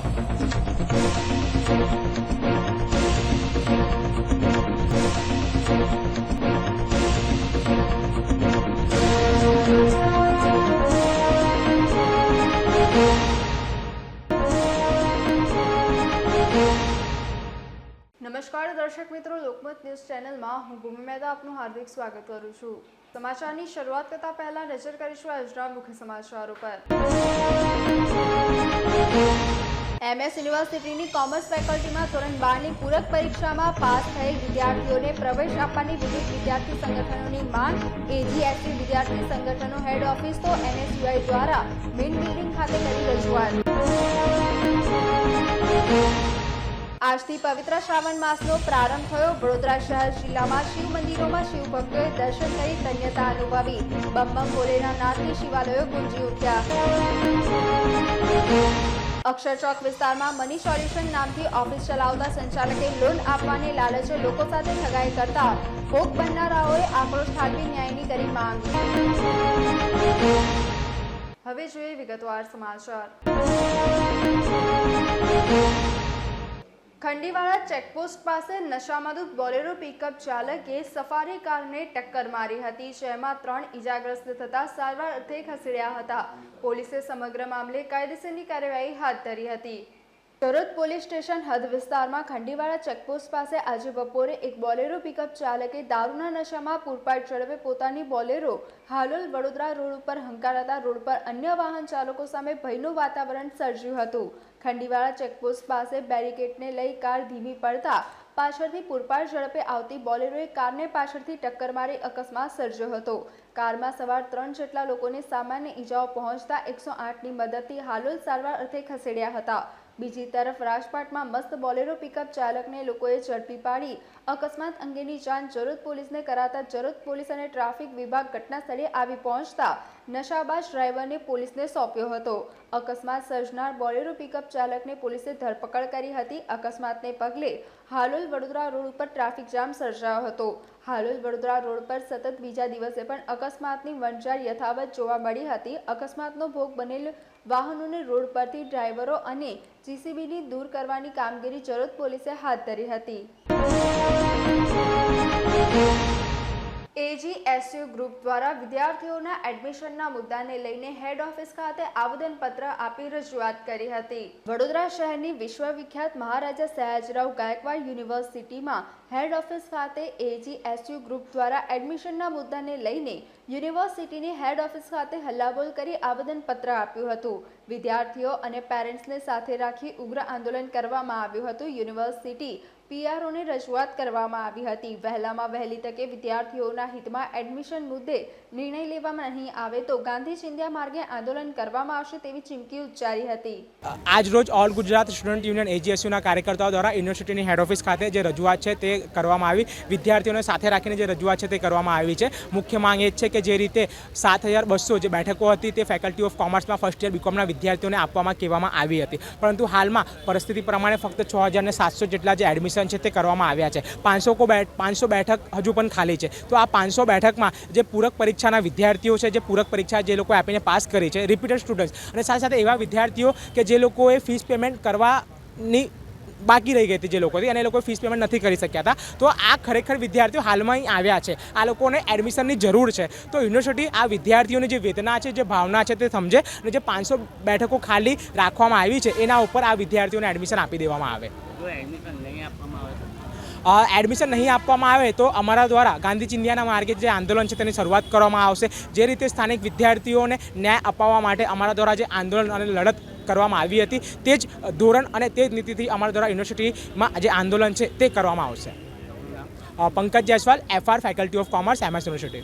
નમસ્કાર દર્શક મિત્રો, લોકમત ન્યૂઝ ચેનલમાં હું ભૂમિ મહેતા આપનું હાર્દિક સ્વાગત કરું છું। સમાચારની શરૂઆત કરતા પહેલા નજર કરીશું આજના મુખ્ય સમાચારો પર। MS યુનિવર્સિટીની કોમર્સ ફેકલ્ટીમાં ધોરણ 12ની પૂરક પરીક્ષામાં પાસ થયેલ વિદ્યાર્થીઓને પ્રવેશ આપવાની વિવિધ વિદ્યાર્થી સંગઠનોની માંગ। AGSU વિદ્યાર્થી સંગઠનો હેડ ઓફિસ તો NSUI દ્વારા મેઇન બિલ્ડિંગ ખાતે કરી રજૂઆત। આજથી પવિત્ર શ્રાવણ માસનો પ્રારંભ થયો। વડોદરા શહેર જિલ્લામાં શિવ મંદિરોમાં શિવ ભક્તોએ દર્શન કરી ધન્યતા અનુભવી। બમ બમ ભોલેના નાદથી શિવાલયો ગુંજી ઉઠ્યા। અક્ષર ચોક વિસ્તારમાં મની સોલ્યુશન નામથી ઓફિસ ચલાવતા સંચાલકે લોન આપવાને લાલચે લોકો સાથે ઠગાઈ કરતા ભોગ બનનારાઓએ આક્રોશ ઠાલવી ન્યાયની કરી માંગ। હવે જોઈએ વિગતવાર સમાચાર। ખંડીવાળા ચેકપોસ્ટ પાસે નશામાં બોલેરો પિકઅપ ચાલકે સફારી કારને ટક્કર મારી હતી, જેમાં 3 ઈજાગ્રસ્ત થતા સારવાર અર્થે ખસેડ્યા હતા। પોલીસે સમગ્ર મામલે કાયદેસરની કાર્યવાહી હાથ ધરી હતી। ચરોદ પોલીસ સ્ટેશન હદ વિસ્તારમાં ખંડીવાળા ચેકપોસ્ટ પાસે આજે બપોરે એક બોલેરો પિકઅપ ચાલકે દારૂના નશામાં પૂરપાટ ઝડપે પોતાની બોલેરો હાલોલ વડોદરા રોડ ઉપર હંકારતા રોડ પર અન્ય વાહન ચાલકો સામે ભયનું વાતાવરણ સર્જ્યું હતું। ખંડીવાળા ચેકપોસ્ટ પાસે બેરિકેડને લઈ કાર ધીમી પડતા પાછળથી પૂરપાટ ઝડપે આવતી બોલેરોએ કારને પાછળથી ટક્કર મારી અકસ્માત સર્જ્યો હતો। કારમાં સવાર 3 જેટલા લોકોને સામાન્ય ઈજાઓ પહોંચતા 108ની મદદથી હાલોલ સારવાર અર્થે ખસેડ્યા હતા। બીજી તરફ રાજપાટમાં મસ્ત બોલેરો પિકઅપ ચાલકને લોકોએ ઝડપી પાડી અકસ્માત અંગેની જાણ જરોદ પોલીસને કરાતા જરોદ પોલીસ અને ટ્રાફિક વિભાગ ઘટના સ્થળે આવી પહોંચતા નશાબાજ ડ્રાઈવરને પોલીસને સોંપ્યો હતો। અકસ્માત સર્જનાર બોલેરો પિકઅપ ચાલકને પોલીસે ધરપકડ કરી હતી। અકસ્માતને પગલે હાલોલ વડોદરા રોડ ઉપર ટ્રાફિક જામ સર્જાયો હતો। હાલોલ વડોદરા રોડ પર સતત બીજા દિવસે પણ અકસ્માતની વંચાર યથાવત જોવા મળી હતી। અકસ્માતનો ભોગ બનેલ વાહનોને રોડ પરથી ડ્રાઈવરો અને જીસીબીની દૂર કરવાની કામગીરી જરોદ પોલીસે હાથ ધરી હતી। AGSU ગ્રુપ દ્વારા વિદ્યાર્થીઓના એડમિશનના મુદ્દાને લઈને હેડ ઓફિસ ખાતે આવેદનપત્ર આપી રજૂઆત કરી હતી। વડોદરા શહેરની વિશ્વવિખ્યાત મહારાજા સયાજીરાવ ગાયકવાડ યુનિવર્સિટીમાં હેડ ઓફિસ ખાતે AGSU ગ્રુપ દ્વારા એડમિશનના મુદ્દાને લઈને યુનિવર્સિટીની હેડ ઓફિસ ખાતે હલ્લાબોલ કરી આવેદનપત્ર આપ્યું હતું। વિદ્યાર્થીઓ અને પેરેન્ટ્સને સાથે રાખી ઉગ્ર આંદોલન કરવામાં આવ્યું હતું। યુનિવર્સિટી PROને રજૂઆત કરવામાં આવી હતી। વહેલામાં વહેલી તકે વિદ્યાર્થીઓના હિતમાં એડમિશન મુદ્દે નિર્ણય લેવામાં નહીં આવે તો ગાંધી ચિંધ્યા માર્ગે આંદોલન કરવામાં આવશે તેવી ચીમકી ઉચ્ચારી હતી। આજ રોજ ઓલ ગુજરાત સ્ટુડન્ટ યુનિયન AGSUના કાર્યકર્તાઓ દ્વારા યુનિવર્સિટીની હેડ ઓફિસ ખાતે જે રજૂઆત છે તે કરવામાં આવી। વિદ્યાર્થીઓને સાથે રાખીને જે રજૂઆત છે તે કરવામાં આવી છે। મુખ્ય માંગ એ છે કે જે રીતે 7200 જે બેઠકો હતી તે ફેકલ્ટી ઓફ કોમર્સમાં ફર્સ્ટ યર બીકોમના વિદ્યાર્થીઓને આપવામાં કહેવામાં આવી હતી, પરંતુ હાલમાં પરિસ્થિતિ પ્રમાણે ફક્ત 6700 જેટલા જે એડમિશન છે તે કરવામાં આવ્યા છે। 500 બેઠક હજુ પણ ખાલી છે। તો આ 500 બેઠકમાં જે પૂરક પરીક્ષાના વિદ્યાર્થીઓ છે, જે પૂરક પરીક્ષા જે લોકો આપીને પાસ કરી છે, રિપીટેડ સ્ટુડન્ટ્સ અને સાથે સાથે એવા વિદ્યાર્થીઓ કે જે લોકોએ ફીસ પેમેન્ટ કરવાની બાકી રહી ગઈ હતી, જે લોકોથી અને એ લોકોએ ફીસ પેમેન્ટ નથી કરી શક્યા હતા, તો આ ખરેખર વિદ્યાર્થીઓ હાલમાં અહીં આવ્યા છે। આ લોકોને એડમિશનની જરૂર છે। તો યુનિવર્સિટી આ વિદ્યાર્થીઓની જે વેદના છે, જે ભાવના છે તે સમજે અને જે 500 બેઠકો ખાલી રાખવામાં આવી છે એના ઉપર આ વિદ્યાર્થીઓને એડમિશન આપી દેવામાં આવે। એડમિશન નહીં આપવામાં આવે તો અમારા દ્વારા ગાંધી ચિંધ્યાના માર્ગે જે આંદોલન છે તેની શરૂઆત કરવામાં આવશે। જે રીતે સ્થાનિક વિદ્યાર્થીઓને ન્યાય અપાવવા માટે અમારા દ્વારા જે આંદોલન અને લડત કરવામાં આવી હતી તે જ ધોરણ અને તે જ નીતિથી અમારા દ્વારા યુનિવર્સિટીમાં જે આંદોલન છે તે કરવામાં આવશે। Pankaj Jaiswal, FR faculty of commerce, MS university.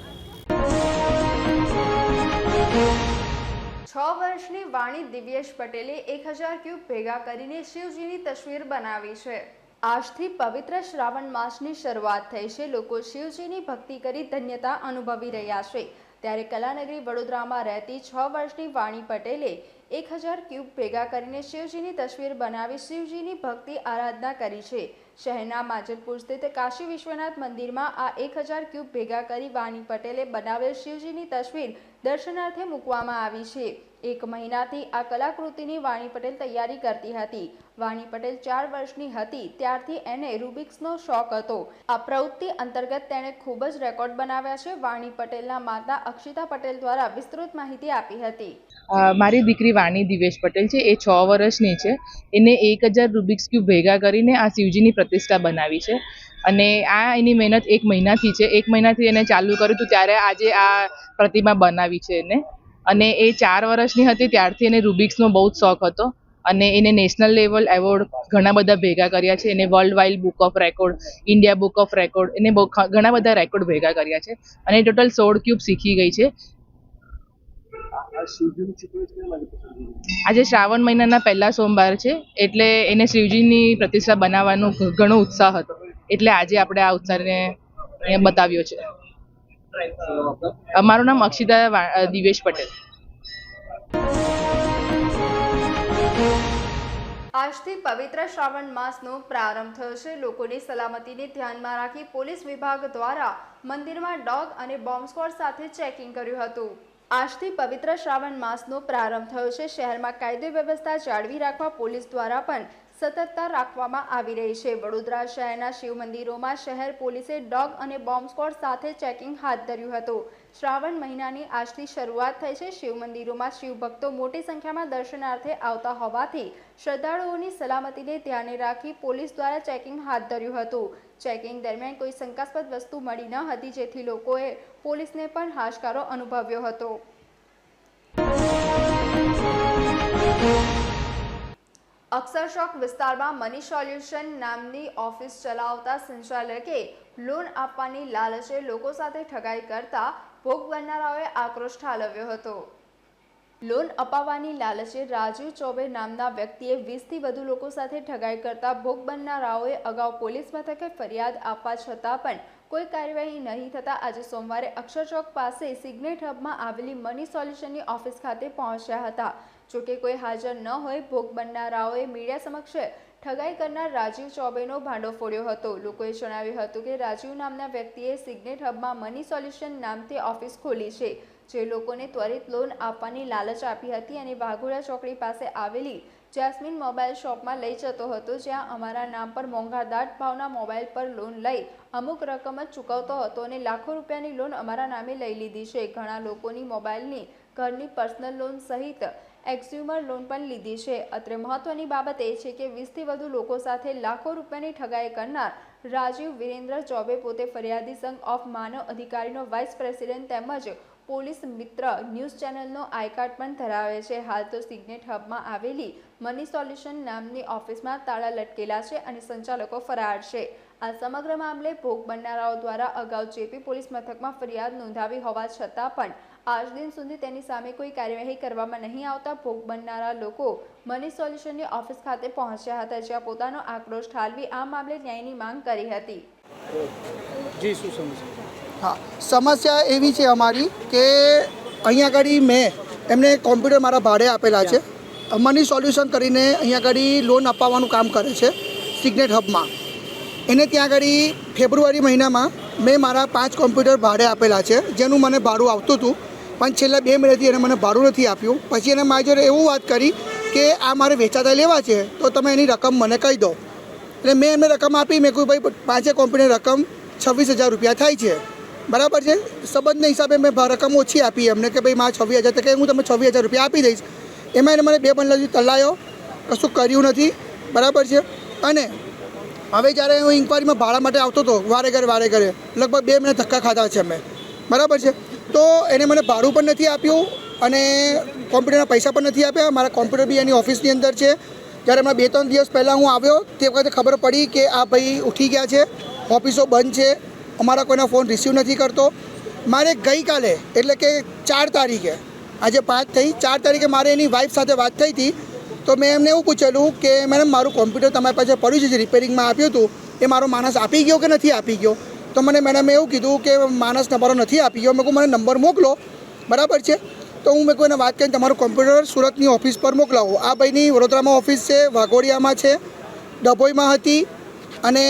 6 વર્ષની વાણી દિવ્યેશ પટેલે 1000 ક્યુબ ભેગા કરીને શિવજીની તસવીર બનાવી છે। આજથી પવિત્ર શ્રાવણ માસની શરૂઆત થઈ છે। લોકો શિવજીની ભક્તિ કરી ધન્યતા અનુભવી રહ્યા છે। ત્યારે કલાનગરી વડોદરામાં રહેતી 6 વર્ષની વાણી પટેલે 1000 ક્યુબ ભેગા કરીને શિવજીની તસવીર બનાવી શિવજીની ભક્તિ આરાધના કરી છે। શહેરના માજલપુર સ્થિત કાશી વિશ્વનાથ મંદિરમાં આ 1000 ક્યુબ ભેગા કરી વાણી પટેલે બનાવેલ શિવજીની તસવીર દર્શનાર્થે મૂકવામાં આવી છે। 1 મહિનાથી આ કલાકૃતિની વાણી પટેલ તૈયારી કરતી હતી. વાણી પટેલ 4 વર્ષની હતી ત્યારથી એને રૂબિક્સનો શોખ હતો. આ પ્રવૃત્તિ અંતર્ગત તેણે ખૂબ જ રેકોર્ડ બનાવ્યા છે. વાણી પટેલના માતા અક્ષિતા પટેલ દ્વારા વિસ્તૃત માહિતી આપી હતી. મારી દીકરી વાણી દિવેશ પટેલ છે. એ 6 વર્ષની છે. એને 1000 રૂબિક્સ ક્યુબ ભેગા કરીને આ શિવજીની પ્રતિષ્ઠા બનાવી છે અને આ એની મહેનત 1 મહિનાથી છે. 1 મહિનાથી એને ચાલુ કર્યું હતું ત્યારે આજે આ પ્રતિમા બનાવી છે એને. અને એ 4 વર્ષની હતી ત્યારથી એને રૂબિક્સનો બહુ જ શોખ હતો અને એને નેશનલ લેવલ એવોર્ડ ઘણા બધા ભેગા કર્યા છે. એને world wide book of record, India book of record, એને ઘણા બધા રેકોર્ડ ભેગા કર્યા છે અને ટોટલ 16 ક્યુબ શીખી ગઈ છે. આજે શ્રાવણ મહિનાના પહેલા સોમવાર છે એટલે એને શિવજીની પ્રતિષ્ઠા બનાવવાનો ઘણો ઉત્સાહ હતો એટલે આજે આપણે આ ઉત્સાહને બતાવ્યો છે. મારું નામ અક્ષિતા દિવેશ પટેલ. આજથી પવિત્ર શ્રાવણ માસનો પ્રારંભ થયો છે. લોકોની સલામતીને ધ્યાનમાં રાખી પોલીસ વિભાગ દ્વારા મંદિરમાં ડોગ અને બોમ્બ સ્ક્વોડ સાથે ચેકિંગ કર્યું હતું. આજથી પવિત્ર શ્રાવણ માસનો પ્રારંભ થયો છે. શહેરમાં કાયદો વ્યવસ્થા જાળવી રાખવા પોલીસ દ્વારા પણ સતર્કતા રાખવામાં આવી રહી છે. વડોદરા શહેરના શિવ મંદિરોમાં શહેર પોલીસે ડોગ અને બોમ્બ સ્ક્વોડ સાથે ચેકિંગ હાથ ધર્યું હતું. શ્રાવણ મહિનાની આજથી શરૂઆત થઈ છે. શિવ મંદિરોમાં શિવ ભક્તો મોટી સંખ્યામાં દર્શનાર્થે આવતા હોવાથી શ્રદ્ધાળુઓની સલામતીને ધ્યાને રાખી પોલીસ દ્વારા ચેકિંગ હાથ ધર્યું હતું. ચેકિંગ દરમિયાન કોઈ શંકાસ્પદ વસ્તુ મળી ન હતી જેથી લોકોએ પોલીસને પણ હાશકારો અનુભવ્યો હતો. અક્ષરશોક વિસ્તારમાં મની સોલ્યુશન નામની ઓફિસ ચલાવતા સંચાલકે લોન આપવાની લાલચે લોકો સાથે ઠગાઈ કરતા ભોગ બનનારાઓએ આક્રોશ ઠાલવ્યો હતો. લોન અપાવવાની લાલચે રાજીવ ચૌબે નામના વ્યક્તિએ 20થી વધુ લોકો સાથે ઠગાઈ કરતા ભોગ બનનારાઓએ અગાઉ પોલીસ મથકે ફરિયાદ આપવા છતાં પણ કોઈ કાર્યવાહી નહીં થતાં આજે સોમવારે અક્ષરચોક પાસે સિગ્નેટ હબમાં આવેલી મની સોલ્યુશનની ઓફિસ ખાતે પહોંચ્યા હતા. જોકે કોઈ હાજર ન હોય ભોગ બનનારાઓએ મીડિયા સમક્ષ ઠગાઈ કરનાર રાજીવ ચૌબેનો ભાંડો ફોડ્યો હતો. લોકોએ જણાવ્યું હતું કે રાજીવ નામના વ્યક્તિએ સિગ્નેટ હબમાં મની સોલ્યુશન નામથી ઓફિસ ખોલી છે જે લોકોને ત્વરિત લોન આપવાની લાલચ આપી હતી અને વાઘોડા ચોકડી પાસે આવેલી જેસ્મીન મોબાઈલ શોપમાં લઈ જતો હતો જ્યાં અમારા નામ પર મોંઘાદાટ ભાવના મોબાઈલ પર લોન લઈ અમુક રકમ જ ચૂકવતો હતો અને લાખો રૂપિયાની લોન અમારા નામે લઈ લીધી છે. ઘણા લોકોની મોબાઈલની, ઘરની પર્સનલ લોન સહિત એક્ઝ્યુમર લોન પણ લીધી છે. અત્રે મહત્વની બાબત એ છે કે 20થી વધુ લોકો સાથે લાખો રૂપિયાની ઠગાઈ કરનાર રાજીવ વિરેન્દ્ર ચૌબે પોતે ફરિયાદી સંઘ ઓફ માનવ અધિકારીનો વાઇસ પ્રેસિડેન્ટ તેમજ પોલીસ મિત્ર ન્યૂઝ ચેનલનો આઈ કાર્ડ પણ ધરાવે છે. હાલ તો સિગ્નેટ હબમાં આવેલી મની સોલ્યુશન નામની ઓફિસમાં તાળા લટકેલા છે અને સંચાલકો ફરાર છે. આ સમગ્ર મામલે ભોગ બનનારાઓ દ્વારા અગાઉ જેપી પોલીસ મથકમાં ફરિયાદ નોંધાવી હોવા છતાં પણ આજ દિન સુધી તેની સામે કોઈ કાર્યવાહી કરવામાં નહીં આવતા ભોગ બનનારા લોકો મની સોલ્યુશનની ઓફિસ ખાતે પહોંચ્યા હતા જ્યાં પોતાનો આક્રોશ ઠાલવી આ મામલે ન્યાયની માંગ કરી હતી. જી શું સમસ્યા? હા, સમસ્યા એવી છે અમારી કે અહીંયા આગળ મેં એમને કોમ્પ્યુટર મારા ભાડે આપેલા છે. મની સોલ્યુશન કરીને અહીંયા આગળ લોન અપાવવાનું કામ કરે છે સિગ્નેટ હબમાં. એને ત્યાં આગળ ફેબ્રુઆરી મહિનામાં મેં મારા 5 કોમ્પ્યુટર ભાડે આપેલા છે જેનું મને ભાડું આવતું હતું પણ છેલ્લા 2 મહિનાથી એને મને ભાડું નથી આપ્યું. પછી એને મારી જોડે એવું વાત કરી કે આ મારે વેચાતા લેવા છે તો તમે એની રકમ મને કહી દો. એટલે મેં એમને રકમ આપી. મેં કહ્યું ભાઈ 5 કોમ્પ્યુટર રકમ 26,000 રૂપિયા થાય છે, બરાબર છે. સંબંધના હિસાબે મેં રકમ ઓછી આપી એમને કે ભાઈ મારા 26,000 તો કે હું તમને 26,000 રૂપિયા આપી દઈશ. એમાં એને મને 2 બંડલ સુધી તલાયો, કશું કર્યું નથી, બરાબર છે. અને હવે જ્યારે હું ઇન્કવાયરીમાં ભાડા માટે આવતો હતો વારે ઘરે લગભગ 2 મહિના ધક્કા ખાધા છે મેં, બરાબર છે. તો એને મને ભાડું પણ નથી આપ્યું અને કોમ્પ્યુટરના પૈસા પણ નથી આપ્યા. મારા કોમ્પ્યુટર બી એની ઓફિસની અંદર છે. જ્યારે હમણાં 2-3 દિવસ પહેલાં હું આવ્યો તે વખતે ખબર પડી કે આ ભાઈ ઉઠી ગયા છે, ઓફિસો બંધ છે, અમારા કોઈના ફોન રિસીવ નથી કરતો. મારે ગઈકાલે એટલે કે 4 તારીખે, આજે 5 થઈ, 4 તારીખે મારે એની વાઈફ સાથે વાત થઈ હતી. તો મેં એમને એવું પૂછેલું કે મેડમ મારું કોમ્પ્યુટર તમારી પાસે પડ્યું છે જે રિપેરિંગમાં આપ્યું હતું એ મારો માણસ આપી ગયો કે નથી આપી ગયો? તો મને મેડમે એવું કીધું કે માણસ તમારો નથી આપી ગયો. મેં કહું મને નંબર મોકલો, બરાબર છે. તો હું મેં કોઈને વાત કરીને તમારું કોમ્પ્યુટર સુરતની ઓફિસ પર મોકલાવો. આ ભાઈની વડોદરામાં ઓફિસ છે, વાઘોડિયામાં છે, ડભોઈમાં હતી અને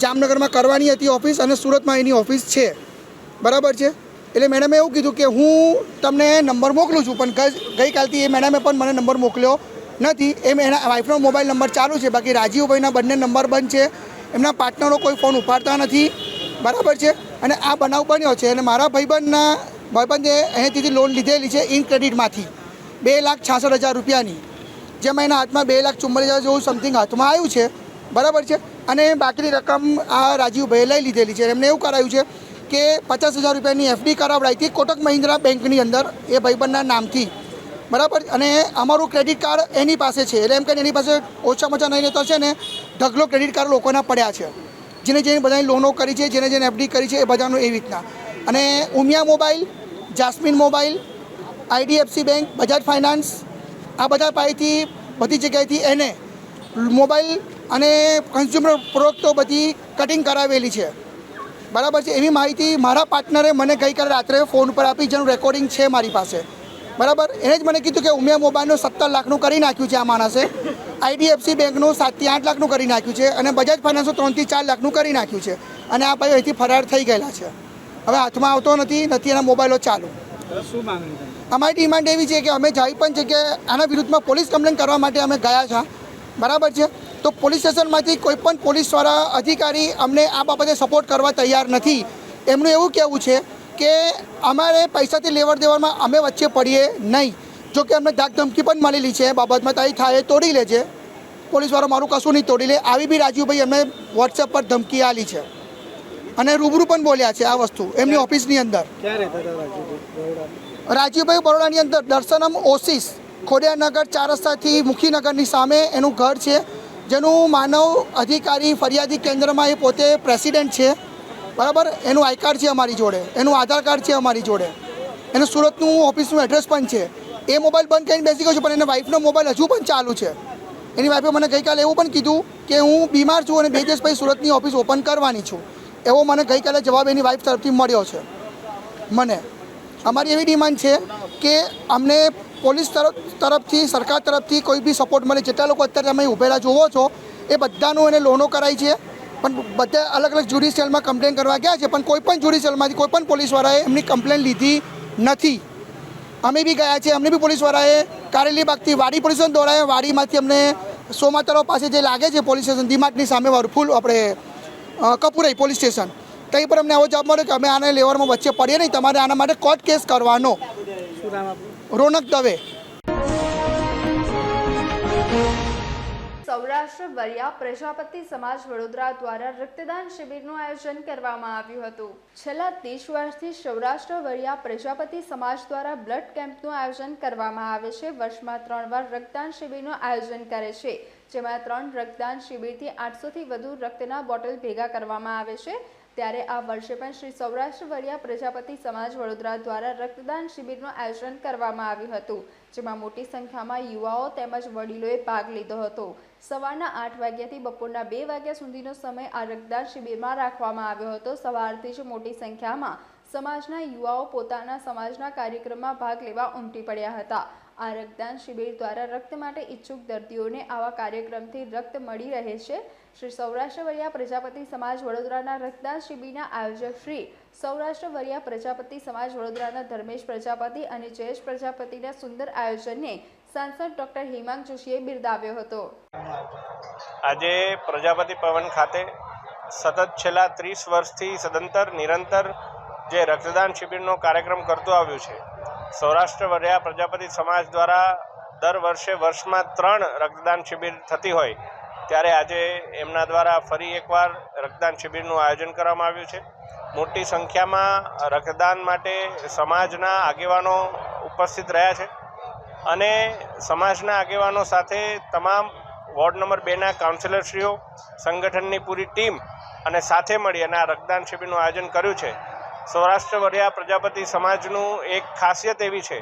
જામનગરમાં કરવાની હતી ઓફિસ અને સુરતમાં એની ઓફિસ છે, બરાબર છે. એટલે મેડમે એવું કીધું કે હું તમને નંબર મોકલું છું, પણ ગઈકાલથી એ મેડમે પણ મને નંબર મોકલ્યો નથી. એના વાઈફનો મોબાઈલ નંબર ચાલુ છે, બાકી રાજીવભાઈના બંને નંબર બંધ છે. એમના પાર્ટનરો કોઈ ફોન ઉપાડતા નથી, બરાબર છે. અને આ બનાવ બન્યો છે અને મારા ભાઈબંધે અહીંથી લોન લીધેલી છે ઇન ક્રેડિટમાંથી 2,66,000 રૂપિયાની, જેમાં એના હાથમાં 2,44,000 જેવું સમથિંગ હાથમાં આવ્યું છે, બરાબર છે. અને બાકીની રકમ આ રાજીવભાઈએ લઈ લીધેલી છે. એમને એવું કરાયું છે કે 50,000 રૂપિયાની FD કરાવડાવી હતી કોટક મહિન્દ્રા બેંકની અંદર એ ભાઈબંધના નામથી, બરાબર. અને અમારું ક્રેડિટ કાર્ડ એની પાસે છે, એટલે એમ કહીને એની પાસે ઓછામાં ઓછા નહીં તો છે ને ઢગલો ક્રેડિટ કાર્ડ લોકોના પડ્યા છે, જેને બધાની લોનો કરી છે, જેને FD કરી છે એ બધાનું એવી રીતના. અને Umiya mobile, Jasmine mobile, IDFC bank, Bajaj finance, આ બધા પાસેથી બધી જગ્યાએથી એને મોબાઈલ અને કન્ઝ્યુમર પ્રોડક્ટો બધી કટિંગ કરાવેલી છે, બરાબર છે. એવી માહિતી મારા પાર્ટનરે મને ગઈકાલે રાત્રે ફોન પર આપી, જેનું રેકોર્ડિંગ છે મારી પાસે, બરાબર. એને જ મને કીધું કે ઉમિયા મોબાઈલનું 17 લાખનું કરી નાખ્યું છે આ માણસે, IDFC બેંકનું 7 થી 8 લાખનું કરી નાખ્યું છે, અને બજાજ ફાઇનાન્સનું 3 થી 4 લાખનું કરી નાખ્યું છે. અને આ ભાઈઓ અહીંથી ફરાર થઈ ગયેલા છે. હવે હાથમાં આવતો નથી એના મોબાઈલો ચાલુ. શું માંગણી? અમારી ડિમાન્ડ એવી છે કે અમે જાય પણ જગ્યાએ આના વિરુદ્ધમાં પોલીસ કમ્પ્લેન કરવા માટે અમે ગયા છે, બરાબર છે. તો પોલીસ સ્ટેશનમાંથી કોઈ પણ પોલીસવાળા અધિકારી અમને આ બાબતે સપોર્ટ કરવા તૈયાર નથી. એમનું એવું કહેવું છે કે અમારે પૈસાથી લેવડ દેવડમાં અમે વચ્ચે પડીએ નહીં. જો કે અમને ધાક ધમકી પણ મળેલી છે બાબતમાં, તારી થાય તોડી લેજે, પોલીસવાળો મારું કશું નહીં તોડી લે, આવી બી રાજીવભાઈ એમને વોટ્સએપ પર ધમકી આલી છે અને રૂબરૂ પણ બોલ્યા છે આ વસ્તુ એમની ઓફિસની અંદર. ક્યાં રહેતા હતા રાજીવભાઈ? રાજીવભાઈ બરોડાની અંદર દર્શનમ ઓસિસ ખોડિયારનગર 4 રસ્તાથી મુખીનગરની સામે એનું ઘર છે, જેનું માનવ અધિકારી ફરિયાદી કેન્દ્રમાં એ પોતે પ્રેસિડેન્ટ છે, બરાબર. એનું આઈ કાર્ડ છે અમારી જોડે, એનું આધાર કાર્ડ છે અમારી જોડે, એનું સુરતનું ઓફિસનું એડ્રેસ પણ છે. એ મોબાઈલ બંધ કરીને બેસી ગયો છું, પણ એના વાઈફનો મોબાઈલ હજુ પણ ચાલુ છે. એની વાઈફે મને ગઈકાલે એવું પણ કીધું કે હું બીમાર છું અને 2 દિવસ પછી સુરતની ઓફિસ ઓપન કરવાની છું, એવો મને ગઈકાલે જવાબ એની વાઈફ તરફથી મળ્યો છે મને. અમારી એવી ડિમાન્ડ છે કે અમને પોલીસ તરફથી સરકાર તરફથી કોઈ બી સપોર્ટ મળે. જેટલા લોકો અત્યારે તમે ઊભેલા જોવો છો એ બધાનું એને લોનો કરાઈ છે, પણ બધા અલગ અલગ જ્યુડિશિયલમાં કમ્પ્લેન કરવા ગયા છે, પણ કોઈ પણ જ્યુડિશિયલમાંથી કોઈ પણ પોલીસવાળાએ એમની કમ્પ્લેન લીધી નથી. અમે બી ગયા છે, અમને બી પોલીસવાળાએ કારેલીબાગથી વાડી પોલીસ સ્ટેશન દોડાયા, વાડીમાંથી અમને સોમા તળાવ પાસે જે લાગે છે પોલીસ સ્ટેશન ડીમાર્ટની સામે વાળું ફૂલ આપણે કપુરાઈ પોલીસ સ્ટેશન, ત્યાં પર અમને આવો જવાબ મળ્યો કે અમે આને લેવરમાં વચ્ચે પડીએ નહીં, તમારે આના માટે કોર્ટ કેસ કરવાનો. શું નામ આપનું? રોનક દવે. સૌરાષ્ટ્ર વરિયા પ્રજાપતિ સમાજ વડોદરા દ્વારા રક્તદાન શિબિરનું આયોજન કરવામાં આવ્યું હતું. છેલ્લા 30 વર્ષથી સૌરાષ્ટ્ર વરિયા પ્રજાપતિ સમાજ દ્વારા બ્લડ કેમ્પનું આયોજન કરવામાં આવે છે. વર્ષમાં 3 વાર રક્તદાન શિબિરનું આયોજન કરે છે, જેમાં 3 રક્તદાન શિબિરથી 800થી વધુ રક્તના બોટલ ભેગા કરવામાં આવે છે. ત્યારે આ વર્ષે પણ શ્રી સૌરાષ્ટ્ર વરિયા પ્રજાપતિ સમાજ વડોદરા દ્વારા રક્તદાન શિબિરનું આયોજન કરવામાં આવ્યું હતું, જેમાં મોટી સંખ્યામાં યુવાઓ તેમજ વડીલોએ ભાગ લીધો હતો. સવારના 8 વાગ્યાથી બપોરના 2 વાગ્યા સુધીનો સમય આ રક્તદાન શિબિરમાં રાખવામાં આવ્યો હતો. સવારથી જ મોટી સંખ્યામાં સમાજના યુવાઓ પોતાના સમાજના કાર્યક્રમમાં ભાગ લેવા ઉમટી પડ્યા હતા. આ રક્તદાન શિબિર દ્વારા રક્ત માટે ઈચ્છુક દર્દીઓને આવા કાર્યક્રમથી રક્ત મળી રહે છે. શ્રી સૌરાષ્ટ્ર વરિયા પ્રજાપતિ સમાજ વડોદરાના રક્તદાન શિબિરના આયોજક શ્રી સૌરાષ્ટ્ર વરિયા પ્રજાપતિ સમાજ વડોદરાના ધર્મેશ પ્રજાપતિ અને જયેશ પ્રજાપતિના સુંદર આયોજનને સાંસદ ડોક્ટર હેમાંગ જોશીએ બિરદાવ્યો હતો. આજે પ્રજાપતિ ભવન ખાતે સતત છેલ્લા 30 વર્ષથી સદંતર નિરંતર જે રક્તદાન શિબિરનો કાર્યક્રમ કરતો આવ્યું છે. સૌરાષ્ટ્ર વરિયા પ્રજાપતિ સમાજ દ્વારા દર વર્ષે વર્ષમાં 3 રક્તદાન શિબિર થતી હોય, ત્યારે આજે એમના દ્વારા ફરી એકવાર રક્તદાન શિબિરનું આયોજન કરવામાં આવ્યું છે. મોટી સંખ્યામાં રક્તદાન માટે સમાજના આગેવાનો ઉપસ્થિત રહ્યા છે અને સમાજના આગેવાનો સાથે તમામ વોર્ડ નંબર 2ના કાઉન્સિલરશ્રીઓ, સંગઠનની પૂરી ટીમ અને સાથે મળી અને આ રક્તદાન શિબિરનું આયોજન કર્યું છે. સૌરાષ્ટ્ર વરિયા પ્રજાપતિ સમાજનું એક ખાસિયત એવી છે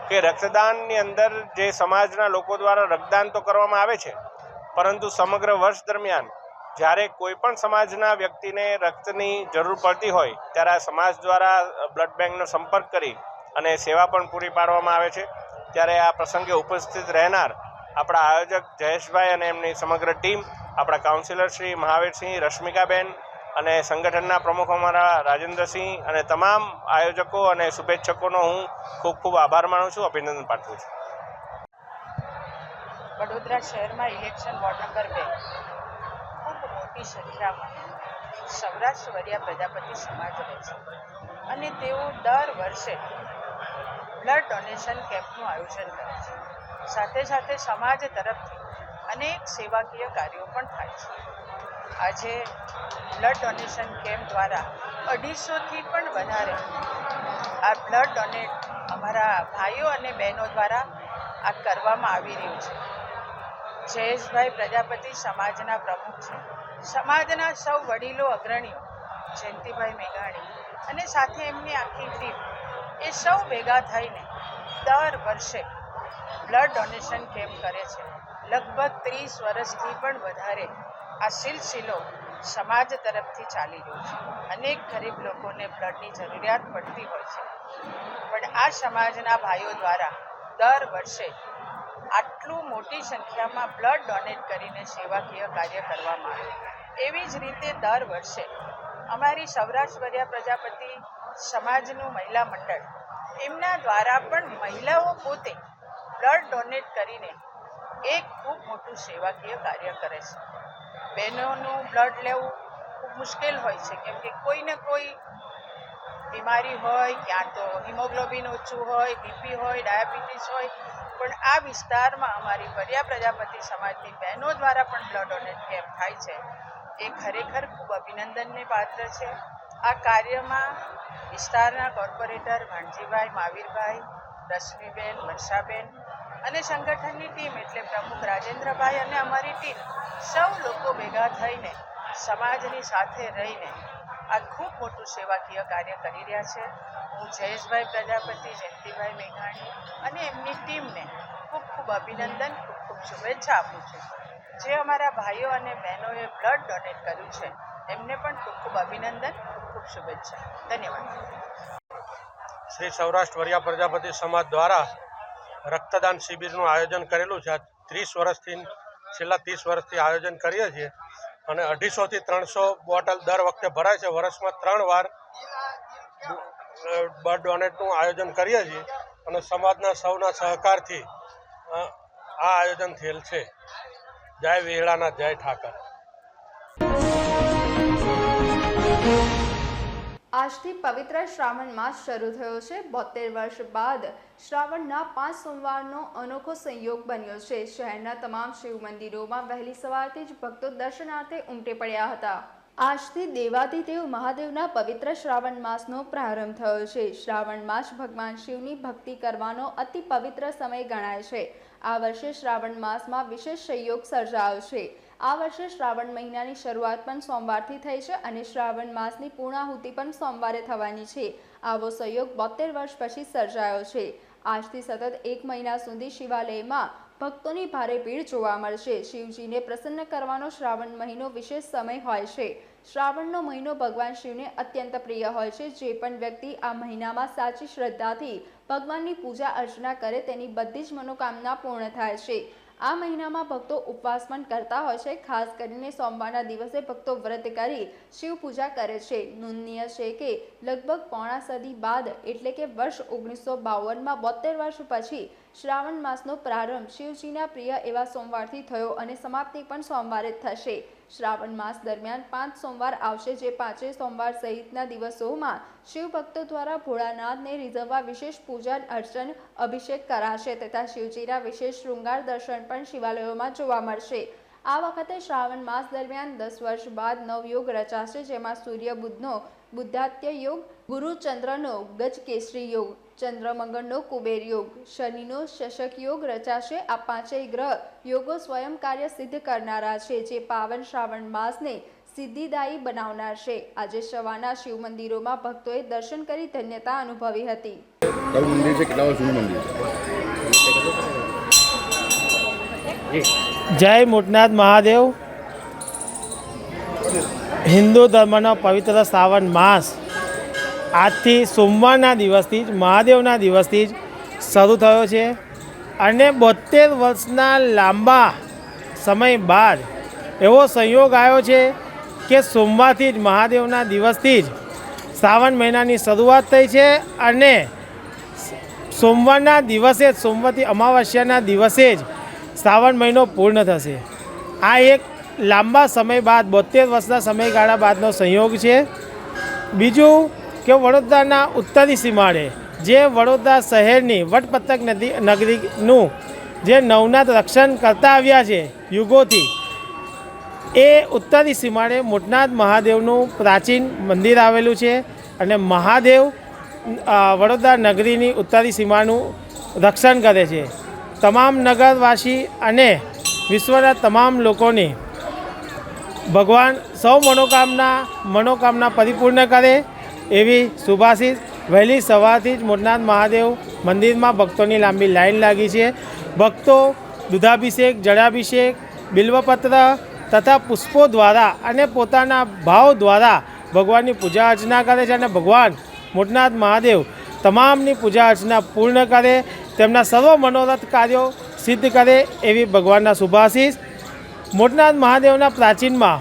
કે રક્તદાનની અંદર જે સમાજના લોકો દ્વારા રક્તદાન તો કરવામાં આવે છે, પરંતુ સમગ્ર વર્ષ દરમિયાન જ્યારે કોઈ પણ સમાજના વ્યક્તિને રક્તની જરૂર પડતી હોય ત્યારે આ સમાજ દ્વારા બ્લડ બેંકનો સંપર્ક કરી અને સેવા પણ પૂરી પાડવામાં આવે છે. ત્યારે આ પ્રસંગે ઉપસ્થિત રહેનાર આપણા આયોજક જયેશભાઈ અને એમની સમગ્ર ટીમ, આપણા કાઉન્સિલર શ્રી મહાવીરસિંહ, રશ્મિકાબેન, અને સંગઠનના પ્રમુખ અમારા રાજેન્દ્રસિંહ અને તમામ આયોજકો અને શુભેચ્છકોનો હું ખૂબ ખૂબ આભાર માનું છું, અભિનંદન પાઠવું છું. વડોદરા શહેરમાં ઇલેક્શન વોર્ડ નંબર 2 ખૂબ મોટી સંખ્યામાં સૌરાષ્ટ્ર વરિયા પ્રજાપતિ સમાજ રહે છે અને તેઓ દર વર્ષે બ્લડ ડોનેશન કેમ્પનું આયોજન કરે છે. સાથે સાથે સમાજ તરફથી અનેક સેવાકીય કાર્યો પણ થાય છે. આજે બ્લડ ડોનેશન કેમ્પ દ્વારા 250થી પણ વધારે આ બ્લડ ડોનેટ અમારા ભાઈઓ અને બહેનો દ્વારા આ કરવામાં આવી રહ્યું છે. જયેશભાઈ પ્રજાપતિ સમાજના પ્રમુખ છે. સમાજના સૌ વડીલો અગ્રણીઓ જયંતિભાઈ મેઘાણી અને સાથે એમની આખી ટીમ એ સૌ ભેગા થઈને દર વર્ષે બ્લડ ડોનેશન કેમ્પ કરે છે. લગભગ 30 વર્ષથી પણ વધારે આ સિલસિલો સમાજ તરફથી ચાલી રહ્યો છે. અનેક ગરીબ લોકોને બ્લડની જરૂરિયાત પડતી હોય છે, પણ આ સમાજના ભાઈઓ દ્વારા દર વર્ષે આટલું મોટી સંખ્યામાં બ્લડ ડોનેટ કરીને સેવાકીય કાર્ય કરવામાં આવે. એવી જ રીતે દર વર્ષે અમારી સૌરાષ્ટ્ર વરિયા પ્રજાપતિ સમાજનું મહિલા મંડળ એમના દ્વારા પણ મહિલાઓ પોતે બ્લડ ડોનેટ કરીને એક ખૂબ મોટું સેવાકીય કાર્ય કરે છે. બહેનોનું બ્લડ લેવું ખૂબ મુશ્કેલ હોય છે, કેમ કે કોઈને કોઈ બીમારી હોય, ક્યાં તો હિમોગ્લોબિન ઓછું હોય, બીપી હોય, ડાયાબિટીસ હોય, પણ આ વિસ્તારમાં અમારી વરિયા પ્રજાપતિ સમાજની બહેનો દ્વારા પણ બ્લડ ડોનેટ કેમ્પ થાય છે. એ ખરેખર ખૂબ અભિનંદનને પાત્ર છે. આ કાર્યમાં વિસ્તારના કોર્પોરેટર ભાણજીભાઈ, માવીરભાઈ, રશ્મિબેન, વર્ષાબેન અને સંગઠનની ટીમ એટલે પ્રમુખ રાજેન્દ્રભાઈ અને અમારી ટીમ સૌ લોકો ભેગા થઈને સમાજની સાથે રહીને આ ખૂબ મોટું સેવાકીય કાર્ય કરી રહ્યા છે. હું જયેશભાઈ પ્રજાપતિ, જયંતિભાઈ મેઘાણી અને એમની ટીમને ખૂબ ખૂબ અભિનંદન, ખૂબ ખૂબ શુભેચ્છા આપું છું. જે અમારા ભાઈઓ અને બહેનોએ બ્લડ ડોનેટ કર્યું છે એમને પણ ખૂબ ખૂબ અભિનંદન, ખૂબ ખૂબ શુભેચ્છા. ધન્યવાદ. શ્રી સૌરાષ્ટ્ર વરિયા પ્રજાપતિ સમાજ દ્વારા રક્તદાન શિબિરનું આયોજન કરેલું છે. છેલ્લા 30 વર્ષથી આયોજન કરીએ છીએ અને 250થી 300 બોટલ દર વખતે ભરાય છે. વર્ષમાં 3 વાર બ્લડ ડોનેટનું આયોજન કરીએ છીએ અને સમાજના સૌના સહકારથી આ આયોજન થયેલ છે. જય વેળાના જય ઠાકર. આજથી પવિત્ર શ્રાવણ માસ શરૂ થયો છે. 72 વર્ષ બાદ શ્રાવણના 5 સોમવારનો અનોખો સંયોગ બન્યો છે. શહેરના તમામ શિવ મંદિરોમાં વહેલી સવારથી જ ભક્તો દર્શનાર્થે ઉમટી પડ્યા હતા. આજથી દેવાધિદેવ મહાદેવના પવિત્ર શ્રાવણ માસનો પ્રારંભ થયો છે. શ્રાવણ માસ ભગવાન શિવની ભક્તિ કરવાનો અતિ પવિત્ર સમય ગણાય છે. આ વર્ષે શ્રાવણ માસમાં વિશેષ સંયોગ સર્જાયો છે. આ વર્ષે શ્રાવણ મહિનાની શરૂઆત પણ સોમવારથી થઈ છે અને શ્રાવણ માસની પૂર્ણાહુતિ પણ સોમવારે થવાની છે. આવો સંયોગ 72 વર્ષ પછી સર્જાયો છે. આજથી સતત 1 મહિના સુધી શિવાલયમાં ભક્તોની ભારે ભીડ જોવા મળશે. શિવજીને પ્રસન્ન કરવાનો શ્રાવણ મહિનો વિશેષ સમય હોય છે. શ્રાવણનો મહિનો ભગવાન શિવને અત્યંત પ્રિય હોય છે. જે પણ વ્યક્તિ આ મહિનામાં સાચી શ્રદ્ધાથી ભગવાનની પૂજા અર્ચના કરે તેની બધી જ મનોકામના પૂર્ણ થાય છે. આ મહિનામાં ભક્તો ઉપવાસ પણ કરતા હોય છે. ખાસ કરીને સોમવારના દિવસે ભક્તો વ્રત કરી શિવ પૂજા કરે છે. નોંધનીય છે કે લગભગ પોણા સદી બાદ એટલે કે વર્ષ 1952માં 72 વર્ષ પછી શ્રાવણ માસનો પ્રારંભ શિવજીના પ્રિય એવા સોમવારથી થયો અને સમાપ્તિ પણ સોમવારે જ થશે. શ્રાવણ માસ દરમિયાન 5 સોમવાર આવશે, જે 5 સોમવાર સહિતના દિવસોમાં શિવ ભક્તો દ્વારા ભોળાનાથને રીઝવવા વિશેષ પૂજન અર્ચન અભિષેક કરાશે તથા શિવજીના વિશેષ શૃંગાર દર્શન પણ શિવાલયોમાં જોવા મળશે. આ વખતે શ્રાવણ માસ દરમિયાન 10 વર્ષ બાદ નવયોગ રચાશે, જેમાં સૂર્ય બુધનો બુદ્ધાત્ય યોગ, ગુરુ ચંદ્રનો ગજકેસરી યોગ, ચંદ્રમંગળનો કુબેર યોગ, શનિનો શશક યોગ રચાશે. આ 5 ગ્રહ યોગો સ્વયં કાર્ય સિદ્ધ કરનારા છે, જે પાવન શ્રાવણ માસને સિદ્ધિદાયી બનાવનાર છે. આજે સવારના શિવ મંદિરોમાં ભક્તોએ દર્શન કરી ધન્યતા અનુભવી હતી. જય મોટનાથ મહાદેવ. હિન્દુ ધર્મનો પવિત્ર શ્રાવણ માસ આજથી સોમવારના દિવસથી જ મહાદેવના દિવસથી જ શરૂ થયો છે અને 72 વર્ષના લાંબા સમય બાદ એવો સંયોગ આવ્યો છે કે સોમવારથી જ મહાદેવના દિવસથી જ શ્રાવણ મહિનાની શરૂઆત થઈ છે અને સોમવારના દિવસે જ સોમવારથી અમાવસ્યાના દિવસે જ શ્રાવણ મહિનો પૂર્ણ થશે. આ એક લાંબા સમય બાદ 72 વર્ષના સમયગાળા બાદનો સંયોગ છે. બીજું કે વડોદરાના ઉત્તરી સીમાડે જે વડોદરા શહેરની વટપત્રક નગરીનું જે નવનાથ રક્ષણ કરતા આવ્યા છે યુગોથી, એ ઉત્તરી સીમાડે મોટનાથ મહાદેવનું પ્રાચીન મંદિર આવેલું છે અને મહાદેવ વડોદરા નગરીની ઉત્તરી સીમાનું રક્ષણ કરે છે. તમામ નગરવાસી અને વિશ્વના તમામ લોકોની ભગવાન સૌ મનોકામના પરિપૂર્ણ કરે એવી શુભાશીષ. વહેલી સવારથી જ મોટનાથ મહાદેવ મંદિરમાં ભક્તોની લાંબી લાઈન લાગી છે. ભક્તો દૂધાભિષેક, જળાભિષેક, બિલ્વપત્ર તથા પુષ્પો દ્વારા અને પોતાના ભાવ દ્વારા ભગવાનની પૂજા અર્ચના કરે છે અને ભગવાન મોટનાથ મહાદેવ તમામની પૂજા અર્ચના પૂર્ણ કરે, તેમના સર્વ મનોરથ કાર્યો સિદ્ધ કરે એવી ભગવાનના શુભાશીષ. મોટનાથ મહાદેવના પ્રાચીનમાં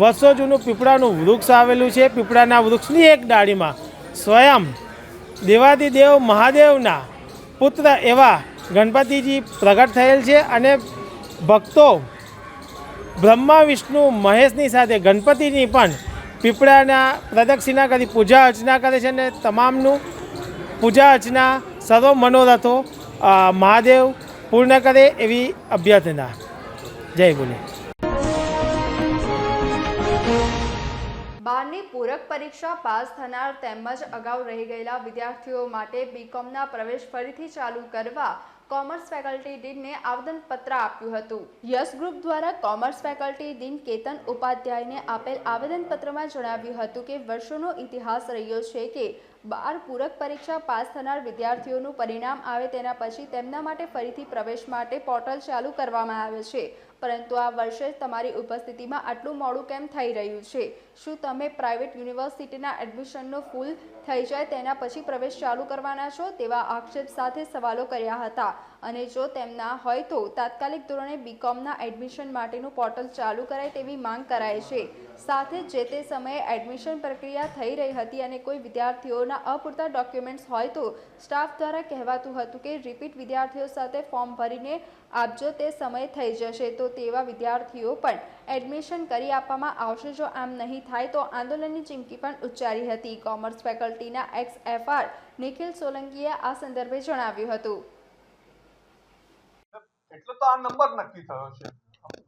વર્ષો જૂનું પીપળાનું વૃક્ષ આવેલું છે. પીપળાના વૃક્ષની એક ડાળીમાં સ્વયં દેવાદિદેવ મહાદેવના પુત્ર એવા ગણપતિજી પ્રગટ થયેલ છે અને ભક્તો બ્રહ્મા વિષ્ણુ મહેશની સાથે ગણપતિની પણ પીપળાના પ્રદક્ષિણા કરી પૂજા અર્ચના કરે છે અને તમામનું પૂજા અર્ચના સર્વ મનોરથો મહાદેવ પૂર્ણ કરે એવી અભ્યર્થના. જય બોલે. 12ની પૂરક પરીક્ષા પાસ થનાર તેમજ અગાઉ રહી ગયેલા વિદ્યાર્થીઓ માટે બીકોમના પ્રવેશ ફરીથી ચાલુ કરવા કોમર્સ ફેકલ્ટી ડીનને આવેદનપત્ર આપ્યું હતું. યસ ગ્રુપ દ્વારા કોમર્સ ફેકલ્ટી ડીન કેતન ઉપાધ્યાયને આપેલ આવેદનપત્રમાં જણાવ્યું હતું કે વર્ષોનો ઇતિહાસ રહ્યો છે કે 12 પૂરક પરીક્ષા પાસ થનાર વિદ્યાર્થીઓનું પરિણામ આવે તેના પછી તેમના માટે ફરીથી પ્રવેશ માટે પોર્ટલ ચાલુ કરવામાં આવે છે, પરંતુ આ વર્ષે તમારી ઉપસ્થિતિમાં આટલું મોડું કેમ થઈ રહ્યું છે? શું તમે પ્રાઇવેટ યુનિવર્સિટીના એડમિશનનો ફૂલ થઈ જાય તેના પછી પ્રવેશ ચાલુ કરવાના છો? તેવા આક્ષેપ સાથે સવાલો કર્યા હતા. અને જો તેમના હોય તો તાત્કાલિક ધોરણે બીકોમના એડમિશન માટેનું પોર્ટલ ચાલુ કરાય તેવી માંગ કરાય છે. સાથે જે તે સમયે એડમિશન પ્રક્રિયા થઈ રહી હતી અને કોઈ વિદ્યાર્થીઓના અપૂરતા ડોક્યુમેન્ટ્સ હોય તો સ્ટાફ દ્વારા કહેવાતું હતું કે રિપીટ વિદ્યાર્થીઓ સાથે ફોર્મ ભરીને આપજો, તે સમય થઈ જશે. તો તેવા વિદ્યાર્થીઓ પણ એડમિશન કરી આપવામાં આવશે. જો આમ નહીં થાય તો આંદોલનની ચીમકી પણ ઉચ્ચારી હતી. કોમર્સ ફેકલ્ટીના XFR નિખિલ સોલંકીએ આ સંદર્ભે જણાવ્યું હતું. એટલે તો આ નંબર નક્કી થયો છે.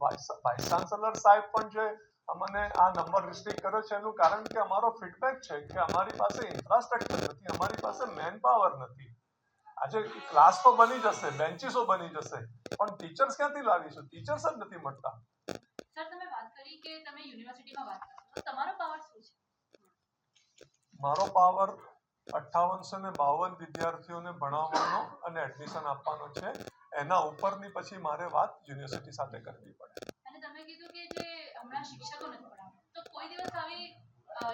વાઇસ ચાન્સેલર સાહેબ પણ જે અમને આ નંબર રિસ્ટ્રિક્ટ કર્યો છે એનું કારણ કે અમારો ફીડબેક છે કે અમારી પાસે ઇન્ફ્રાસ્ટ્રક્ચર નથી, અમારી પાસે મેન પાવર નથી. આજે ક્લાસ તો બની જશે, બેન્ચીસો બની જશે, પણ ટીચર્સ ક્યાંથી લાવીશું? ટીચર્સ જ નથી મળતા. સર, તમે વાત કરી કે તમે યુનિવર્સિટીમાં વાત કરો, તમારો પાવર શું છે? મારો પાવર 5852 વિદ્યાર્થીઓને ભણાવવાનો અને એડમિશન આપવાનો છે. એના ઉપરની પછી મારે વાત યુનિવર્સિટી સાથે કરવી પડે. અને તમે કીધું કે જે હમણાં શિક્ષકો નથી ભણાવતા, તો કોઈ દિવસ આવી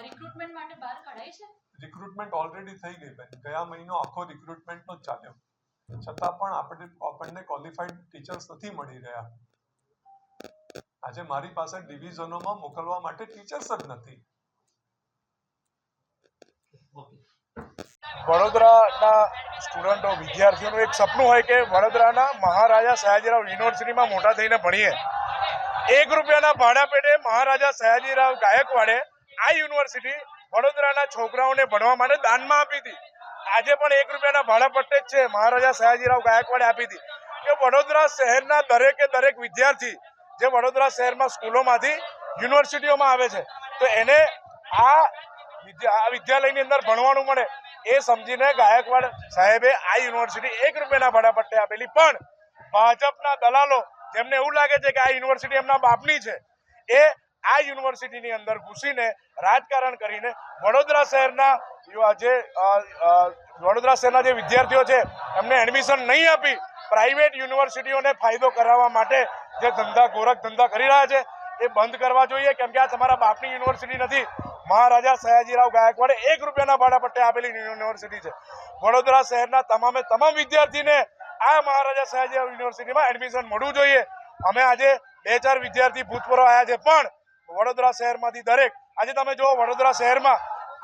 રિક્રુટમેન્ટ માટે બહાર કઢાઈ છે? રિક્રુટમેન્ટ ઓલરેડી થઈ ગઈ બેન. ગયા મહિનો આખો રિક્રુટમેન્ટનો જ ચાલ્યો, છતાં પણ આપણને ક્વોલિફાઈડ ટીચર્સ નથી મળી રહ્યા. આજે મારી પાસે ડિવિઝનોમાં મોકલવા માટે ટીચર્સ જ નથી. વડોદરાના સ્ટુડન્ટો વિદ્યાર્થીઓનું એક સપનું હોય કે વડોદરાના મહારાજા સયાજીરાવ યુનિવર્સિટીમાં મોટા થઈને ભણીએ. 1 રૂપિયાના ભાડા પેટે મહારાજા સયાજીરાવ ગાયકવાડે આ યુનિવર્સિટી વડોદરાના છોકરાઓને ભણવા માટે દાનમાં આપી હતી. આજે પણ 1 રૂપિયાના ભાડા પટ્ટે જ છે મહારાજા સયાજીરાવ ગાયકવાડે આપી હતી કે વડોદરા શહેરના દરેકે દરેક વિદ્યાર્થી જે વડોદરા શહેરમાં સ્કૂલોમાંથી યુનિવર્સિટીઓમાં આવે છે તો એને આ વિદ્યાલયની અંદર ભણવાનું મળે એ સમજીને ગાયકવાડ સાહેબે આ યુનિવર્સિટી 1 રૂપિયાના ભાડા પટ્ટે આપેલી. પણ ભાજપના દલાલો જેમને એવું લાગે છે કે આ યુનિવર્સિટી એમના બાપની છે, એ આ યુનિવર્સિટીની અંદર ઘૂસીને રાજકારણ કરીને વડોદરા શહેરના જે વિદ્યાર્થીઓ છે એમને એડમિશન નહીં આપી પ્રાઇવેટ યુનિવર્સિટીઓને ફાયદો કરાવવા માટે જે ગોરખ ધંધા કરી રહ્યા છે એ બંધ કરવા જોઈએ. કેમ કે આ તમારા બાપની યુનિવર્સિટી નથી. મહારાજા સયાજીરાવ ગાયકવાડે 1 રૂપિયાના ભાડા પટ્ટે આપેલી યુનિવર્સિટી છે. વડોદરા શહેરના તમામ વિદ્યાર્થીને આ મહારાજા સયાજીરાવ યુનિવર્સિટીમાં એડમિશન મળવું જોઈએ. અમે આજે 2-4 વિદ્યાર્થી ભૂતપૂર્વ આવ્યા છે, પણ વડોદરા શહેરમાંથી દરેક આજે તમે જુઓ વડોદરા શહેરમાં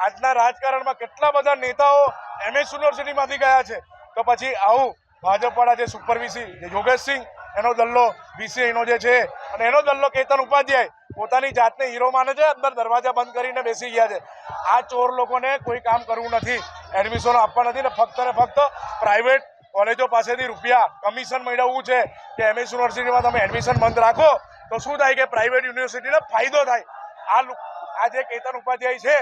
આજના રાજકારણમાં કેટલા બધા નેતાઓ MS યુનિવર્સિટીમાંથી ગયા છે, તો પછી આવું ભાજપવાળા જે સુપર વીસી યોગેશસિંહ એનો દલ્લો BCIનો જે છે અને એનો દલ્લો કેતન ઉપાધ્યાય પોતાની જાતને હીરો માને છે, અંદર દરવાજા બંધ કરીને બેસી ગયા છે. આ ચોર લોકોને કોઈ કામ કરવું નથી, એડમિશનો આપવા નથી ને ફક્ત પ્રાઇવેટ કોલેજો પાસેથી રૂપિયા કમિશન મેળવવું છે કે MS યુનિવર્સિટીમાં તમે એડમિશન બંધ રાખો તો શું થાય કે પ્રાઇવેટ યુનિવર્સિટીને ફાયદો થાય. આ જે કેતન ઉપાધ્યાય છે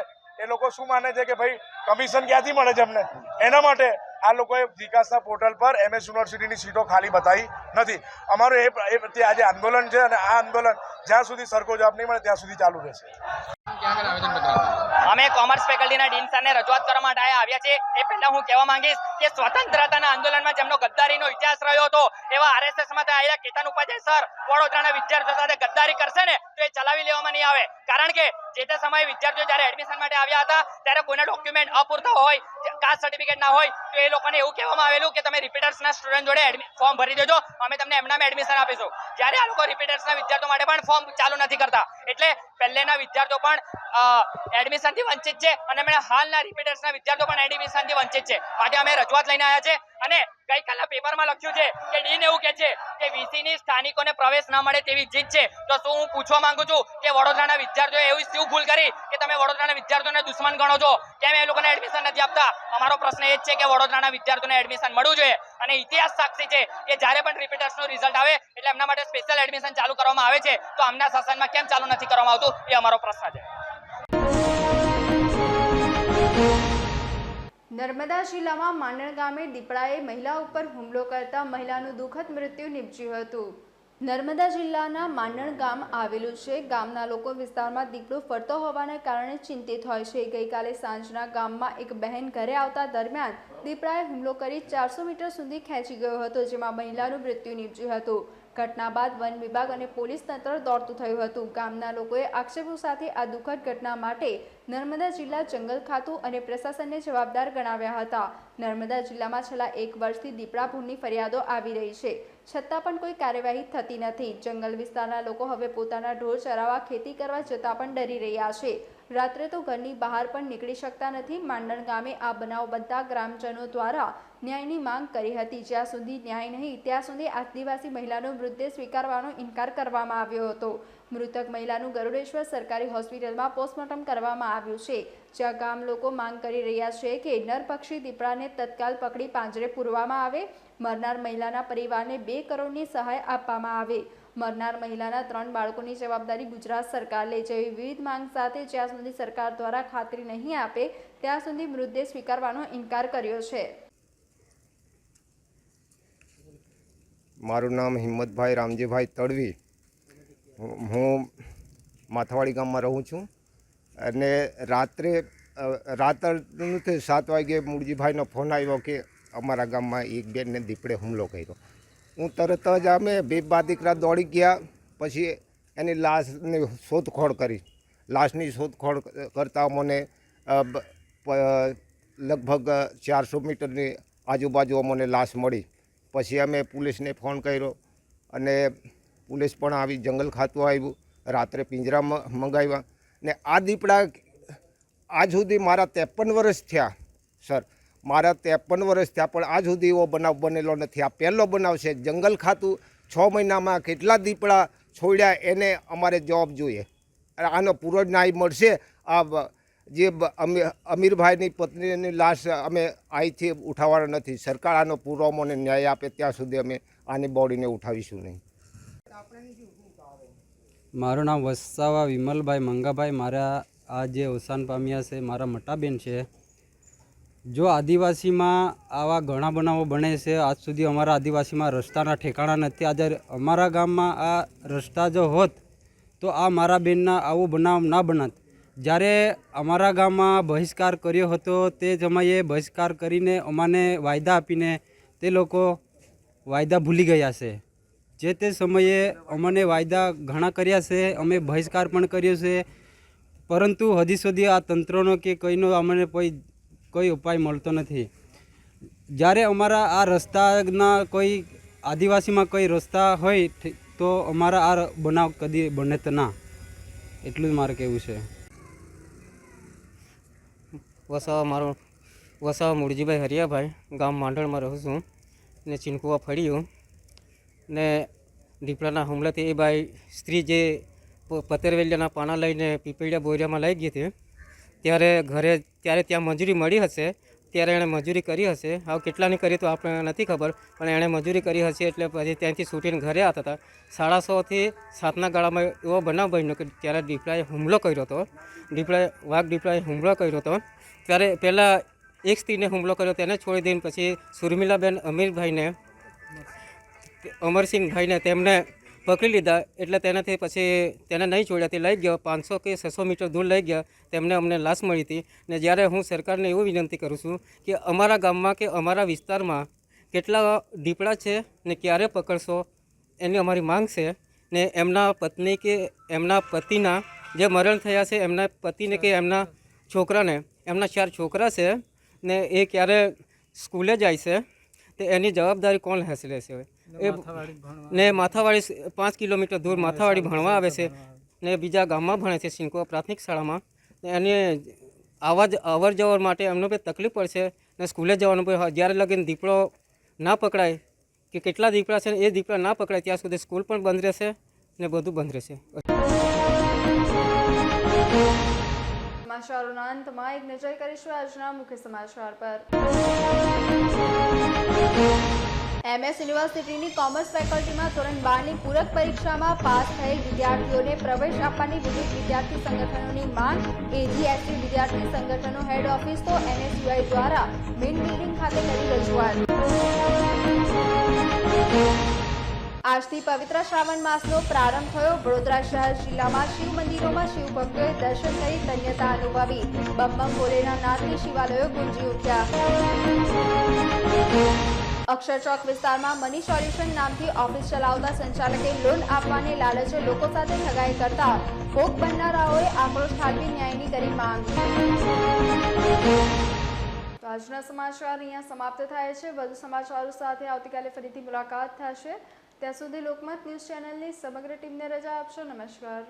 એ લોકો શું માને છે કે ભાઈ કમિશન ક્યાંથી મળે છે અમને, એના માટે આ લોકોએ જીકાસના પોર્ટલ પર MS યુનિવર્સિટીની સીટો ખાલી બતાવી નથી. અમારું એ પ્રત્યે આજે આંદોલન છે અને આ આંદોલન જ્યાં સુધી સરખો જવાબ નહીં મળે ત્યાં સુધી ચાલુ રહેશે. અમે કોમર્સ ફેકલ્ટીના ડીન સરને રજૂઆત કરવા માટે આવ્યા છીએ. એ પહેલા હું કહેવા માંગીશ કે સ્વતંત્રતાના આંદોલનમાં જેમનો ગદ્દારીનો ઇતિહાસ રહ્યો હતો એવા RSSમાં આવેલા કેતન ઉપાધ્યાય સર વડોદરાના વિદ્યાર્થીઓ સાથે ગદ્દારી કરશે ને તો એ ચલાવી લેવામાં નહીં આવે. કારણ કે જે તે સમયે વિદ્યાર્થીઓ જ્યારે એડમિશન માટે આવ્યા હતા ત્યારે કોઈના ડોક્યુમેન્ટ અપૂરતા હોય, કાસ્ટ સર્ટિફિકેટ ના હોય તો એ લોકોને એવું કહેવામાં આવેલું કે તમે રિપીટર્સના સ્ટુડન્ટ જોડે ફોર્મ ભરી દેજો, અમે તમને એમનામાં એડમિશન આપીશું. જ્યારે આ લોકો રિપીટર્સના વિદ્યાર્થીઓ માટે પણ ફોર્મ ચાલુ નથી કરતા, એટલે પહેલેના વિદ્યાર્થીઓ પણ એડમિશનથી વંચિત છે અને હાલના રિપીટર્સના વિદ્યાર્થીઓ પણ એડમિશનથી વંચિત છે. માટે અમે રજૂઆત લઈને આવ્યા છે અને ગઈકાલના પેપરમાં લખ્યું છે કે ડીન એવું કહે છે કે VCની સ્થાનિકોને પ્રવેશ ન મળે તેવી જીત છે. તો શું હું પૂછવા માંગુ છું કે વડોદરાના વિદ્યાર્થીઓએ એવી શું ભૂલ કરી કે તમે વડોદરાના વિદ્યાર્થીઓને દુશ્મન ગણો છો? કેમ એ લોકોને એડમિશન નથી આપતા? અમારો પ્રશ્ન એ જ છે કે વડોદરાના વિદ્યાર્થીઓને એડમિશન મળવું જોઈએ અને ઇતિહાસ સાક્ષી છે કે જ્યારે પણ રિપીટર્સનું રિઝલ્ટ આવે એટલે એમના માટે સ્પેશિયલ એડમિશન ચાલુ કરવામાં આવે છે, તો આમના શાસનમાં કેમ ચાલુ નથી કરવામાં આવતું એ અમારો પ્રશ્ન છે. નર્મદા જિલ્લામાં માંડણ ગામે દીપડાએ મહિલા ઉપર હુમલો કરતા મહિલાનું દુઃખદ મૃત્યુ નીપજ્યું હતું. નર્મદા જિલ્લાના માંડણ ગામ આવેલું છે. ગામના લોકો વિસ્તારમાં દીપડો ફરતો હોવાના કારણે ચિંતિત હોય છે. ગઈકાલે સાંજના ગામમાં એક બહેન ઘરે આવતા દરમિયાન દીપડાએ હુમલો કરી 400 મીટર સુધી ખેંચી ગયો હતો, જેમાં મહિલાનું મૃત્યુ નીપજ્યું હતું. ઘટના બાદ વન વિભાગ અને પોલીસ તંત્ર દોડતું થયું હતું. ગામના લોકોએ આક્ષેપો સાથે આ દુઃખદ ઘટના માટે નર્મદા જિલ્લા જંગલ ખાતું અને પ્રશાસનને જવાબદાર ગણાવ્યા હતા. નર્મદા જિલ્લામાં છેલ્લા 1 વર્ષથી દીપડા ભૂંડની ફરિયાદો આવી રહી છે, છતાં પણ કોઈ કાર્યવાહી થતી નથી. જંગલ વિસ્તારના લોકો હવે પોતાના ઢોર ચરાવવા, ખેતી કરવા જતાં પણ ડરી રહ્યા છે. રાત્રે તો ઘરની બહાર પણ નીકળી શકતા નથી. માંડણ ગામે આ બનાવ બનતા ગ્રામજનો દ્વારા ન્યાયની માંગ કરી હતી. જ્યાં સુધી ન્યાય નહીં ત્યાં સુધી આદિવાસી મહિલાનો મૃતદેહ સ્વીકારવાનો ઇનકાર કરવામાં આવ્યો હતો. મૃતક મહિલાનું ગરુડેશ્વર સરકારી હોસ્પિટલમાં પોસ્ટમોર્ટમ કરવામાં આવ્યું છે, જ્યાં ગામ લોકો માંગ કરી રહ્યા છે કે નરપક્ષી દીપડાને તત્કાલ પકડી પાંજરે પૂરવામાં આવે. મરનાર મહિલાના પરિવારને 2 કરોડની સહાય આપવામાં આવે. મરનાર મહિલાના 3 બાળકોની જવાબદારી ગુજરાત સરકાર લે જેવી વિવિધ માંગ સાથે જ્યાં સુધી સરકાર દ્વારા ખાતરી નહીં આપે ત્યાં સુધી મૃતદેહ સ્વીકારવાનો ઇનકાર કર્યો છે. મારું નામ હિંમતભાઈ રામજીભાઈ તડવી. હું માથાવાડી ગામમાં રહું છું અને રાત્રનું 7 વાગે મૂળજીભાઈનો ફોન આવ્યો કે અમારા ગામમાં એક બેનને દીપડે હુમલો કર્યો. હું તરત જ અમે 2 બા દીકરા દોડી ગયા. પછી એની લાશની શોધખોળ કરી. લાશની શોધખોળ કરતાં મને લગભગ 400 મીટરની આજુબાજુ અમને લાશ મળી. પછી અમે પોલીસને ફોન કર્યો અને પોલીસ પણ આવી, જંગલ ખાતું આવ્યું, રાત્રે પિંજરા મંગાવ્યા. ને આ દીપડા આજ સુધી મારા 53 વર્ષ થયા સર, મારા 53 વર્ષ થયા પણ આજ સુધી એવો બનાવ બનેલો નથી. આ પહેલો બનાવ છે. જંગલ ખાતું 6 મહિનામાં કેટલા દીપડા છોડ્યા એને અમારે જવાબ જોઈએ. આનો પૂરો ન્યાય મળશે. આ જે અમીરભાઈની પત્નીની લાશ અમે અહીંથી ઉઠાવવાના નથી. સરકાર આનો પૂરો અમને ન્યાય આપે ત્યાં સુધી અમે આની બોડીને ઉઠાવીશું નહીં. મારું નામ વસાવા વિમલભાઈ મંગાભાઈ. મારા આ જે અવસાન પામ્યા છે મારા મોટાબેન છે. જો આદિવાસીમાં આવા ઘણા બનાવો બને છે. આજ સુધી અમારા આદિવાસીમાં રસ્તાના ઠેકાણા નથી. આજે અમારા ગામમાં આ રસ્તા જો હોત તો આ મારા બેનના આવો બનાવ ના બનત. જ્યારે અમારા ગામમાં બહિષ્કાર કર્યો હતો તે સમયે બહિષ્કાર કરીને અમને વાયદા આપીને તે લોકો વાયદા ભૂલી ગયા છે. જે તે સમયે અમને વાયદા ઘણા કર્યા છે, અમે બહિષ્કાર પણ કર્યો છે, પરંતુ હજી સુધી આ તંત્રનો કે કોઈનો અમને કોઈ ઉપાય મળતો નથી. જ્યારે અમારા આ રસ્તાના કોઈ આદિવાસીમાં કોઈ રસ્તા હોય તો અમારા આ બનાવ કદી બને તો ના. એટલું જ મારે કહેવું છે. વસાવા મૂળજીભાઈ હરિયાભાઈ, ગામ માંડણમાં રહું છું ને ચીનકુવા ફળ્યું ને દીપડાના હુમલાથી એ ભાઈ સ્ત્રી જે પતરવેલિયાના પાના લઈને પીપળિયા બોરિયામાં લઈ ગઈ હતી ત્યારે ત્યાં મજૂરી મળી હશે, ત્યારે એણે મજૂરી કરી હશે. હવે કેટલાની કરી તો આપણે નથી ખબર, પણ એણે મજૂરી કરી હશે એટલે પછી ત્યાંથી છૂટીને ઘરે આવતા હતા. 6:30 થી 7ના ગાળામાં એવો બનાવ બન્યો કે ત્યારે દીપડાએ હુમલો કર્યો હતો. દીપડાએ હુમલો કર્યો હતો ત્યારે પહેલાં એક સ્ત્રીને હુમલો કર્યો, તેને છોડી દઈને પછી સુરમીલાબેન અમરસિંહભાઈને તેમને પકડી લીધા. એટલે તેનાથી પછી તેને નહીં છોડ્યા, તે લઈ ગયો 500 કે 600 મીટર દૂર લઈ ગયા. તેમને અમને લાશ મળી હતી. ને જ્યારે હું સરકારને એવું વિનંતી કરું છું કે અમારા ગામમાં કે અમારા વિસ્તારમાં કેટલા દીપડા છે ને ક્યારે પકડશો એની અમારી માંગ છે. ને એમના પત્ની કે એમના પતિના જે મરણ થયા છે એમના પતિને કે એમના છોકરાને, એમના 4 છોકરા છે ને એ ક્યારે સ્કૂલે જાય છે તો એની જવાબદારી કોણ લેશે? ને માથાવાડી 5 કિલોમીટર દૂર માથાવાડી ભણવા આવે છે ને બીજા ગામમાં ભણે છે સિંકવા પ્રાથમિક શાળામાં. એને અવર જવર માટે એમને બી તકલીફ પડશે ને સ્કૂલે જવાનું પણ જ્યારે લગીને દીપડો ના પકડાય કે કેટલા દીપડા છે એ દીપડા ના પકડાય ત્યાં સુધી સ્કૂલ પણ બંધ રહેશે ને બધું બંધ રહેશે. સમાચારોના અંતમાં એક નજર કરીશું આજના મુખ્ય સમાચાર પર. MS યુનિવર્સિટીની કોમર્સ ફેકલ્ટીમાં ધોરણ 12ની પૂરક પરીક્ષામાં પાસ થયેલ વિદ્યાર્થીઓને પ્રવેશ આપવાની વિવિધ વિદ્યાર્થી સંગઠનોની માંગ. AGSC વિદ્યાર્થી સંગઠનો હેડ ઓફિસ તો NSUI દ્વારા મેઇન બિલ્ડિંગ ખાતે કરી રજૂઆત. આજથી પવિત્ર શ્રાવણ માસનો પ્રારંભ થયો. વડોદરા શહેર જિલ્લામાં શિવ મંદિરોમાં શિવ ભક્તોએ દર્શન કરી ધન્યતા અનુભવી. બમ બમ ભોલેના નાદથી શિવાલયો ગુંજી ઉઠ્યા. અક્ષરચોક વિસ્તારમાં મની સોલ્યુશન નામથી ઓફિસ ચલાવતા સંચાલકે લોન આપવાને લાલચે લોકો સાથે ઠગાઈ કરતા ભોગ બનનારાઓએ આક્રોશ ઠાલવી ન્યાયની કરી માંગ. આજના સમાચાર અહીંયા સમાપ્ત થાય છે. વધુ સમાચારો સાથે આવતીકાલે ફરીથી મુલાકાત થશે. ત્યાં સુધી લોકમત ન્યૂઝ ચેનલની સમગ્ર ટીમને રજા આપશો. નમસ્કાર.